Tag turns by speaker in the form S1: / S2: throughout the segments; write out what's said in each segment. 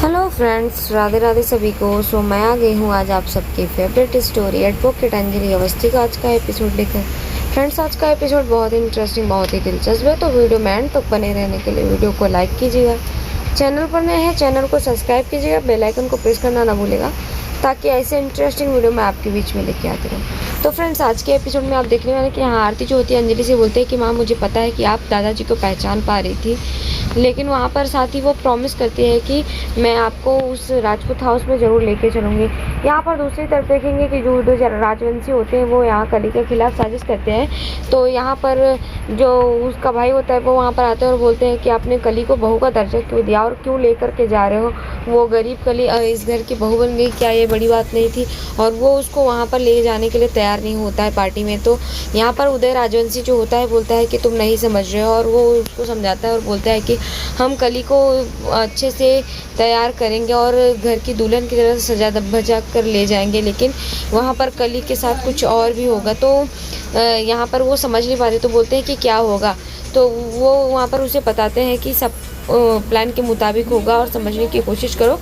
S1: Hello friends, Radhe Radhe सभी को। मैं आ गई हूँ आज आप सबकी favourite story advocate Anjali Awasthi का आज का एपिसोड लेकर। फ्रेंड्स, आज का एपिसोड बहुत ही इंटरेस्टिंग, बहुत ही दिलचस्प है, तो वीडियो में एंड तक बने रहने के लिए वीडियो को लाइक कीजिएगा। चैनल पर नए हैं, चैनल को सब्सक्राइब कीजिएगा, बेल आइकन को प्रेस करना ना भूलेगा, ताकि ऐसे इंटरेस्टिंग वीडियो मैं आपके बीच में लेके आती रहूँ। तो फ्रेंड्स, आज के एपिसोड में आप देखने वाले कि यहाँ आरती जो होती है अंजलि से बोलते हैं कि माँ, मुझे पता है कि आप दादाजी को पहचान पा रही थी, लेकिन वहाँ पर साथ ही वो प्रॉमिस करती है कि मैं आपको उस राजपूत हाउस में ज़रूर लेके चलूँगी। यहाँ पर दूसरी तरफ देखेंगे कि जो राजवंशी होते हैं वो यहाँ कली के खिलाफ साजिश करते हैं। तो यहाँ पर जो उसका भाई होता है वो वहाँ पर आते हैं और बोलते हैं कि आपने कली को बहू का दर्जा क्यों दिया और क्यों लेकर के जा रहे हो, वो गरीब कली इस घर की बहू बन गई, क्या ये बड़ी बात नहीं थी। और वो उसको वहाँ पर ले जाने के लिए तैयार नहीं होता है पार्टी में। तो यहाँ पर उदय राजवंशी जो होता है बोलता है कि तुम नहीं समझ रहे हो, और वो उसको समझाता है और बोलता है कि हम कली को अच्छे से तैयार करेंगे और घर की दुल्हन की तरह सजा धजा कर ले जाएंगे, लेकिन वहाँ पर कली के साथ कुछ और भी होगा। तो यहाँ पर वो समझ नहीं पाते, तो बोलते हैं कि क्या होगा। तो वो वहाँ पर उसे बताते हैं कि सब प्लान के मुताबिक होगा और समझने की कोशिश करो।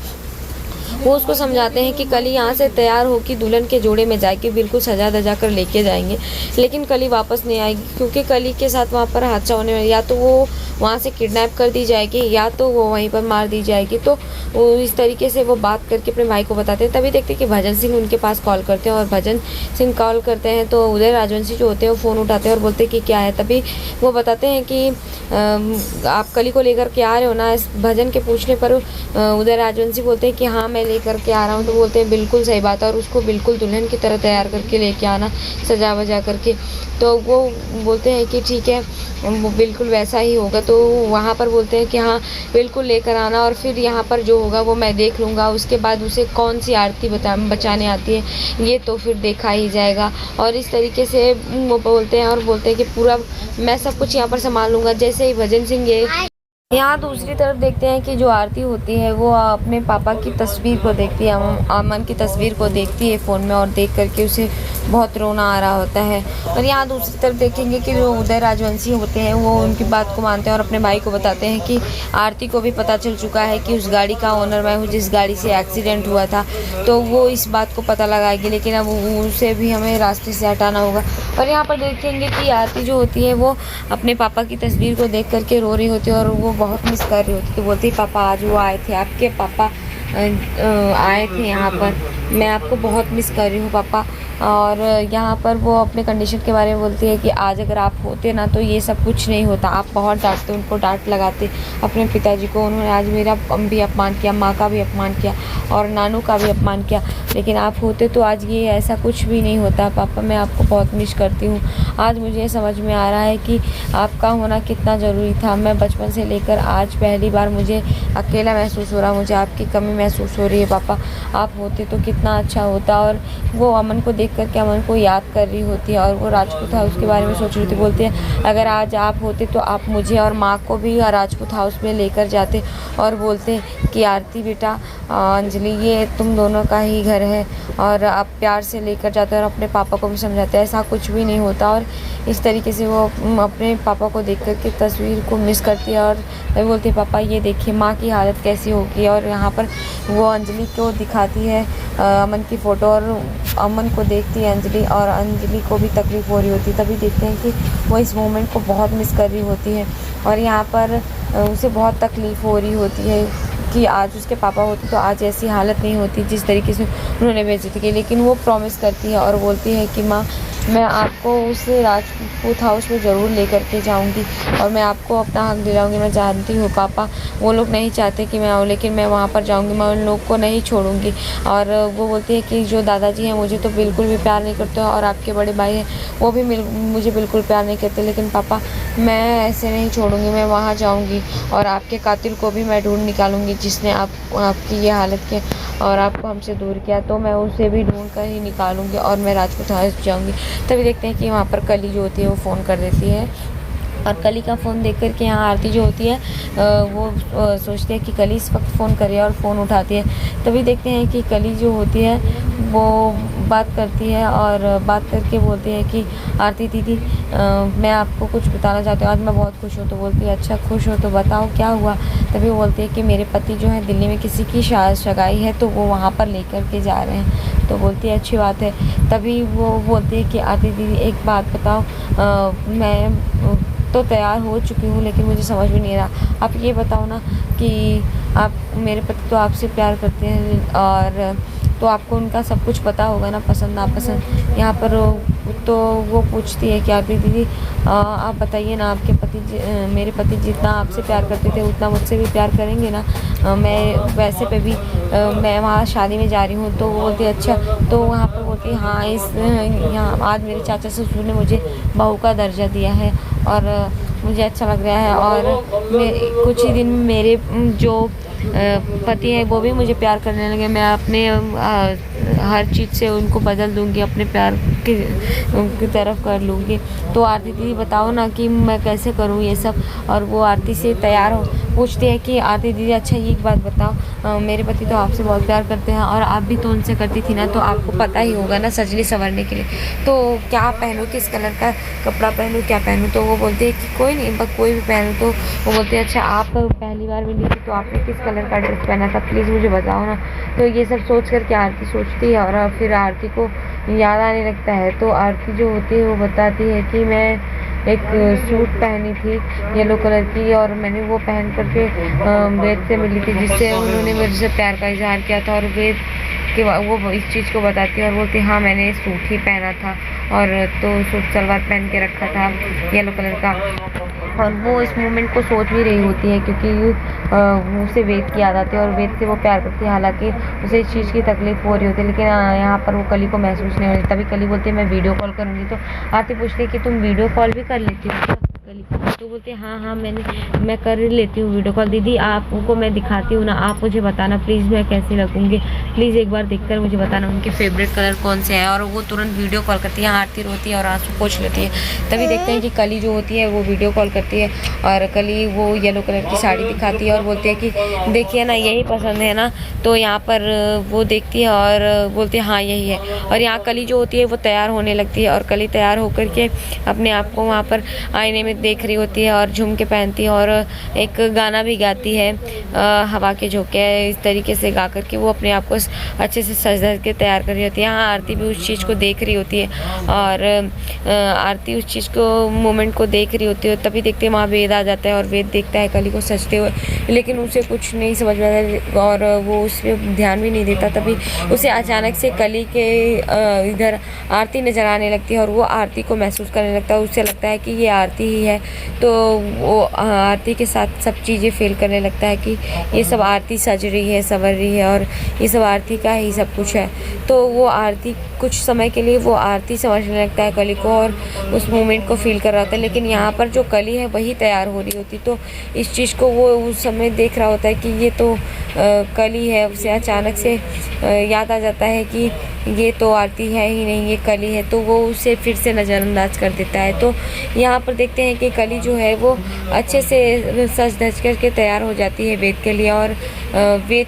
S1: वो उसको समझाते हैं कि कली यहाँ से तैयार होकर दुल्हन के जोड़े में जाके बिल्कुल सजा धजा कर लेके जाएंगे, लेकिन कली वापस नहीं आएगी, क्योंकि कली के साथ वहाँ पर हादसा होने में या तो वो वहाँ से किडनैप कर दी जाएगी या तो वो वहीं पर मार दी जाएगी। तो वो इस तरीके से वो बात करके अपने भाई को बताते हैं। तभी देखते हैं कि भजन सिंह उनके पास कॉल करते हैं, और भजन सिंह कॉल करते हैं तो उदय राजवंशी जो होते हैं वो फ़ोन उठाते हैं और बोलते हैं कि क्या है। तभी वो बताते हैं कि आप कली को लेकर के आ रहे हो ना। इस भजन के पूछने पर उदय राजवंशी बोलते हैं कि हाँ, मैं लेकर के आ रहा हूँ। तो बोलते हैं बिल्कुल सही बात है, और उसको बिल्कुल दुल्हन की तरह तैयार करके लेके आना, सजा वजा करके। तो वो बोलते हैं कि ठीक है, वो बिल्कुल वैसा ही होगा। तो वहाँ पर बोलते हैं कि हाँ बिल्कुल लेकर आना, और फिर यहाँ पर जो होगा वो मैं देख लूँगा। उसके बाद उसे कौन सी आरती बचाने आती है ये तो फिर देखा ही जाएगा। और इस तरीके से वो बोलते हैं और बोलते हैं कि पूरा मैं सब कुछ यहाँ पर संभाल लूँगा। जैसे ही भजन सिंह ये यहाँ दूसरी तरफ देखते हैं कि जो आरती होती है वो अपने पापा की तस्वीर को देखती है, अमन की तस्वीर को देखती है फ़ोन में, और देख करके उसे बहुत रोना आ रहा होता है। और यहाँ दूसरी तरफ देखेंगे कि जो उदय राजवंशी होते हैं वो उनकी बात को मानते हैं और अपने भाई को बताते हैं कि आरती को भी पता चल चुका है कि उस गाड़ी का ओनर मैं हूँ जिस गाड़ी से एक्सीडेंट हुआ था। तो वो इस बात को पता लगाएगी, लेकिन अब उसे भी हमें रास्ते से हटाना होगा। और यहाँ पर देखेंगे कि आरती जो होती है वो अपने पापा की तस्वीर को देख करके रो रही होती है, और वो बहुत मिस कर रही होती। तो बोलती है पापा आज वो आए थे, आपके पापा आए थे यहाँ पर, मैं आपको बहुत मिस कर रही हूँ पापा। और यहाँ पर वो अपने कंडीशन के बारे में बोलती है कि आज अगर आप होते ना तो ये सब कुछ नहीं होता। आप बहुत डांटते, उनको डांट लगाते अपने पिताजी को। उन्होंने आज मेरा भी अपमान किया, माँ का भी अपमान किया और नानू का भी अपमान किया, लेकिन आप होते तो आज ये ऐसा कुछ भी नहीं होता। पापा मैं आपको बहुत मिस करती हूँ। आज मुझे समझ में आ रहा है कि आपका होना कितना ज़रूरी था। मैं बचपन से लेकर आज पहली बार मुझे अकेला महसूस हो रहा, मुझे आपकी कमी महसूस हो रही है पापा। आप होते तो कितना अच्छा होता। और वो अमन को देख करके अमन को याद कर रही होती है, और वो राजपूत हाउस के बारे में सोच रही थी। बोलती है अगर आज आप होते तो आप मुझे और माँ को भी राजपूत हाउस में लेकर जाते, और बोलते कि आरती बेटा, अंजलि ये तुम दोनों का ही घर है, और आप प्यार से लेकर जाते हैं और अपने पापा को भी समझाते हैं ऐसा कुछ भी नहीं होता। और इस तरीके से वो अपने पापा को देख करके तस्वीर को मिस करती है, और मैं बोलती है पापा ये देखिए माँ की हालत कैसी होगी। और यहाँ पर वो अंजलि को दिखाती है अमन की फ़ोटो, और अमन को देखती है अंजलि, और अंजलि को भी तकलीफ़ हो रही होती है। तभी देखते हैं कि वो इस मोमेंट को बहुत मिस कर रही होती है, और यहाँ पर उसे बहुत तकलीफ़ हो रही होती है कि आज उसके पापा होते तो आज ऐसी हालत नहीं होती जिस तरीके से उन्होंने बेइज्जती की। लेकिन वो प्रॉमिस करती है और बोलती है कि माँ मैं आपको उस राजपूत हाउस में ज़रूर लेकर के जाऊंगी, और मैं आपको अपना हक दिलाऊंगी। मैं जानती हूँ पापा वो लोग नहीं चाहते कि मैं आऊँ, लेकिन मैं वहाँ पर जाऊंगी, मैं उन लोग को नहीं छोड़ूंगी। और वो बोलती है कि जो दादाजी हैं मुझे तो बिल्कुल भी प्यार नहीं करते, और आपके बड़े भाई हैं वो भी मुझे बिल्कुल प्यार नहीं करते, लेकिन पापा मैं ऐसे नहीं छोड़ूंगी, मैं वहाँ जाऊँगी और आपके कातिल को भी मैं ढूंढ निकालूंगी जिसने आपकी ये हालत की और आपको हमसे दूर किया। तो मैं उसे भी ढूंढ कर ही निकालूंगी और मैं राजपूत हाउस जाऊँगी। तभी देखते हैं कि वहाँ पर कली जो होती है वो फ़ोन कर देती है और कली का फ़ोन देख कर के यहाँ आरती जो होती है वो सोचती है कि कली इस वक्त फ़ोन कर रही है और फ़ोन उठाती है। तभी देखते हैं कि कली जो होती है वो बात करती है और बात करके बोलती है कि आरती दीदी मैं आपको कुछ बताना चाहती हूँ, आज मैं बहुत खुश हूँ। तो बोलती है अच्छा खुश हो तो बताओ क्या हुआ। तभी वो बोलती है कि मेरे पति जो है दिल्ली में किसी की सगाई है तो वो वहाँ पर लेकर के जा रहे हैं। तो बोलती है अच्छी बात है। तभी वो बोलती है कि आरती दीदी एक बात बताओ, मैं तो तैयार हो चुकी हूँ लेकिन मुझे समझ में नहीं रहा, आप ये बताओ ना कि आप मेरे पति तो आपसे प्यार करते हैं और तो आपको उनका सब कुछ पता होगा ना, पसंद नापसंद। यहाँ पर तो वो पूछती है कि आरती दीदी आप बताइए ना, आपके मेरे पति जितना आपसे प्यार करते थे उतना मुझसे भी प्यार करेंगे ना। मैं वैसे पे भी मैं वहाँ शादी में जा रही हूँ। तो वो बोलती है अच्छा। तो वहाँ पर बोलती है हाँ यहाँ आज मेरे चाचा ससुर ने मुझे बहू का दर्जा दिया है और मुझे अच्छा लग रहा है और कुछ ही दिन में मेरे जो पति हैं वो भी मुझे प्यार करने लगे। मैं अपने हर चीज़ से उनको बदल दूंगी, अपने प्यार की तरफ कर लूँगी। तो आरती दीदी बताओ ना कि मैं कैसे करूँ ये सब। और वो आरती से तैयार हो पूछती है कि आरती दीदी अच्छा ये एक बात बताओ, मेरे पति तो आपसे बहुत प्यार करते हैं और आप भी तो उनसे करती थी ना, तो आपको पता ही होगा ना सजने संवरने के लिए तो क्या पहनूँ, किस कलर का कपड़ा पहनूँ, क्या पहनूँ। तो वो बोलती है कि कोई नहीं, बस कोई भी पहनूँ। तो वो बोलते हैं अच्छा आप पहली बार मिली थी तो आपने किस कलर का ड्रेस पहना था, प्लीज़ मुझे बताओ ना। तो ये सब सोच करके आरती सोचती है और फिर आरती को याद आने लगता है। तो आरती जो होती है वो बताती है कि मैं एक सूट पहनी थी येलो कलर की और मैंने वो पहन करके वेद से मिली थी जिससे उन्होंने मेरे से प्यार का इजहार किया था। और वेद कि वो इस चीज़ को बताती है और बोलती हाँ मैंने सूट ही पहना था और तो सूट सलवार पहन के रखा था येलो कलर का। और वो इस मोमेंट को सोच भी रही होती है क्योंकि उसे वेद की याद आती है और वेद से वो प्यार करती है। हालांकि उसे इस चीज़ की तकलीफ हो रही होती है लेकिन यहाँ पर वो कली को महसूस नहीं हो रही। तभी कली बोलती है मैं वीडियो कॉल करूँगी। तो आरती पूछती है कि तुम वीडियो कॉल भी कर लेती हो। तो बोलते हैं हाँ मैं कर लेती हूँ वीडियो कॉल। दीदी आपको मैं दिखाती हूँ ना, आप मुझे बताना प्लीज़ मैं कैसी लगूँगी, प्लीज़ एक बार देखकर मुझे बताना उनके फेवरेट कलर कौन से हैं। और वो तुरंत वीडियो कॉल करती है, आरती रोती है और आंसू पोंछ लेती है। तभी देखते हैं कि कली जो होती है वो वीडियो कॉल करती है और कली वो येलो कलर की साड़ी दिखाती है और बोलती है कि देखिए ना यही पसंद है ना। तो यहाँ पर वो देखती है और बोलती है हाँ यही है। और यहाँ कली जो होती है वो तैयार होने लगती है और कली तैयार होकर के अपने आप को वहाँ पर आईने में देख रही होती है और झुमके पहनती है और एक गाना भी गाती है हवा के झोंके इस तरीके से गा करके वो अपने आप को अच्छे से सज धज के तैयार कर रही होती है। हाँ आरती भी उस चीज़ को देख रही होती है और आरती उस चीज़ को मोमेंट को देख रही होती है। तभी देखते हैं वहाँ वेद आ जाता है और वेद देखता है कली को सजते हुए लेकिन उसे कुछ नहीं समझ में आता और वो उस पर ध्यान भी नहीं देता। तभी उसे अचानक से कली के इधर आरती नज़र आने लगती है और वो आरती को महसूस करने लगता है। उसे लगता है कि ये आरती ही है। तो वो आरती के साथ सब चीज़ें फील करने लगता है कि ये सब आरती सज रही है, संवर रही है और ये सब आरती का ही सब कुछ है। तो वो आरती कुछ समय के लिए वो आरती समझने लगता है कली को और उस मोमेंट को फील कर रहा होता है। लेकिन यहाँ पर जो कली है वही तैयार हो रही होती तो इस चीज़ को वो उस समय देख रहा होता है कि ये तो कली है। उसे अचानक से याद आ जाता है कि ये तो आरती है ही नहीं, ये कली है। तो वो उसे फिर से नज़रअंदाज कर देता है। तो यहाँ पर देखते हैं कि कली जो है वो अच्छे से सज धज करके तैयार हो जाती है वेद के लिए और वेद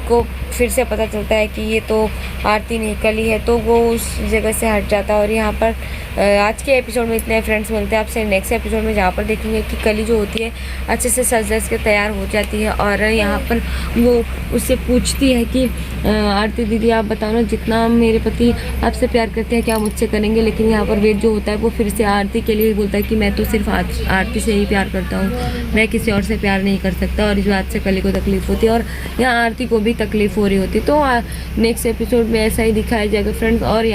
S1: को फिर से पता चलता है कि ये तो आरती नहीं कली है। तो वो उस जगह से हट जाता है। और यहाँ पर आज के एपिसोड में इतने फ्रेंड्स मिलते हैं आपसे नेक्स्ट एपिसोड में जहाँ पर देखेंगे कि कली जो होती है अच्छे से सज धज के तैयार हो जाती है और यहाँ पर वो उससे पूछती है कि आरती दीदी आप बताओ ना, जितना मेरे पति आपसे प्यार करते हैं क्या मुझसे करेंगे। लेकिन यहाँ पर वेद जो होता है वो फिर से आरती के लिए बोलता है कि मैं तो सिर्फ आरती से ही प्यार करता हूँ, मैं किसी और से प्यार नहीं कर सकता। और इस बात से कली को तकलीफ होती है और यहाँ आरती को भी तकलीफ हो रही होती। तो नेक्स्ट एपिसोड में ऐसा ही दिखाया जाएगा फ्रेंड्स। और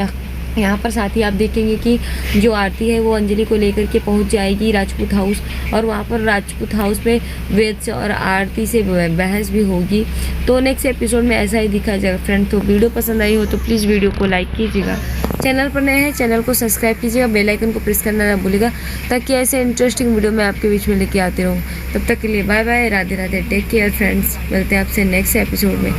S1: यहाँ पर साथ ही आप देखेंगे कि जो आरती है वो अंजलि को लेकर के पहुँच जाएगी राजपूत हाउस और वहाँ पर राजपूत हाउस में वेद से और आरती से बहस भी होगी। तो नेक्स्ट एपिसोड में ऐसा ही दिखाया जाएगा फ्रेंड। तो वीडियो पसंद आई हो तो प्लीज़ वीडियो को लाइक कीजिएगा, चैनल पर नए हैं चैनल को सब्सक्राइब कीजिएगा, बेल आइकन को प्रेस करना ना भूलिएगा ताकि ऐसे इंटरेस्टिंग वीडियो मैं आपके बीच में लेके आती रहूँ। तब तक के लिए bye bye, Radhe Radhe, take care friends. मिलते हैं आपसे नेक्स्ट एपिसोड में।